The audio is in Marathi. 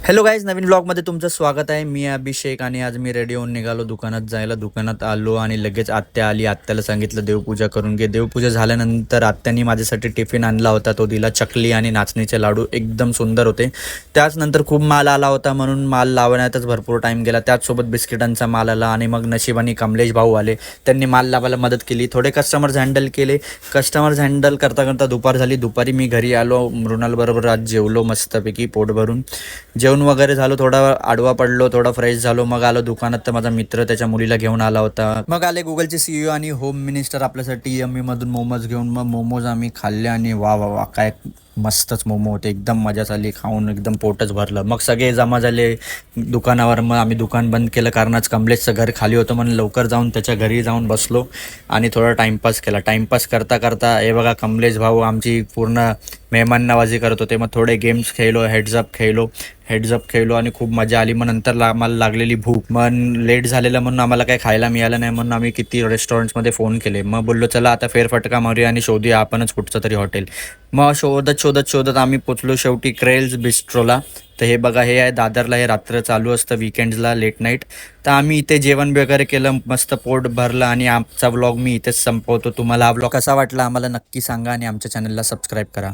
हॅलो गाईज, नवीन ब्लॉगमध्ये तुमचं स्वागत आहे. मी अभिषेक आणि आज मी रेडी होऊन निघालो दुकानात जायला. दुकानात आलो आणि लगेच आत्या आली. आत्याला सांगितलं देवपूजा करून घे. देवपूजा झाल्यानंतर आत्यानी माझ्यासाठी टिफिन आणला होता. तो दिला. चकली आणि नाचणीचे लाडू एकदम सुंदर होते. त्याचनंतर खूप माल आला होता म्हणून माल लावण्यातच भरपूर टाईम गेला. त्याचसोबत बिस्किटांचा माल आला आणि मग नशिबाने कमलेश भाऊ आले. त्यांनी माल लावायला मदत केली. थोडे कस्टमर्स हँडल केले. कस्टमर्स हँडल करता करता दुपार झाली. दुपारी मी घरी आलो. मृणालबरोबर आज जेवलो मस्तपैकी पोट भरून. जेवण वगैरे झालो, थोडा आडवा पडलो, थोडा फ्रेश झालो. मग आलो दुकानात तर माझा मित्र त्याच्या मुलीला घेऊन आला होता. मग आले गुगलचे CEO आणि होम मिनिस्टर आपल्यासाठी यम्मी मधून मोमोज घेऊन. मग मोमोज आम्ही खाल्ले आणि वा वा वा काय मस्तच मोमो होते. एकदम मजा झाली खाऊन, एकदम पोटच भरलं. मग सगळे जमा झाले दुकानावर. मग आम्ही दुकान बंद केलं कारण आज कमलेशचं घर खाली होतं म्हणून लवकर जाऊन त्याच्या घरी जाऊन बसलो आणि थोडा टाईमपास केला. टाईमपास करता करता हे बघा कमलेश भाऊ आमची पूर्ण मेहमान नवाजी करत होते. मग थोडे गेम्स खेळलो, हेड्सअप खेळलो आणि खूप मजा आली. मग नंतर आम्हाला लागलेली भूक. मग लेट झालेलं म्हणून आम्हाला काही खायला मिळालं नाही म्हणून आम्ही किती रेस्टॉरंट्समध्ये फोन केले. मग बोललो चला आता फेरफटका मारूया आणि शोधूया आपणच कुठचं तरी हॉटेल. मग शोधत आम्ही पोचलो शेवटी क्रेल्स बिस्ट्रोला. तर हे बघा, हे आहे दादरला. हे रात्र चालू असतं वीकेंड्सला लेट नाईट. तर आम्ही इथे जेवण वगैरे केलं, मस्त पोट भरलं आणि आमचा व्लॉग मी इथेच संपवतो. तुम्हाला हा व्लॉग कसा वाटला आम्हाला नक्की सांगा आणि आमच्या चॅनलला सबस्क्राईब करा.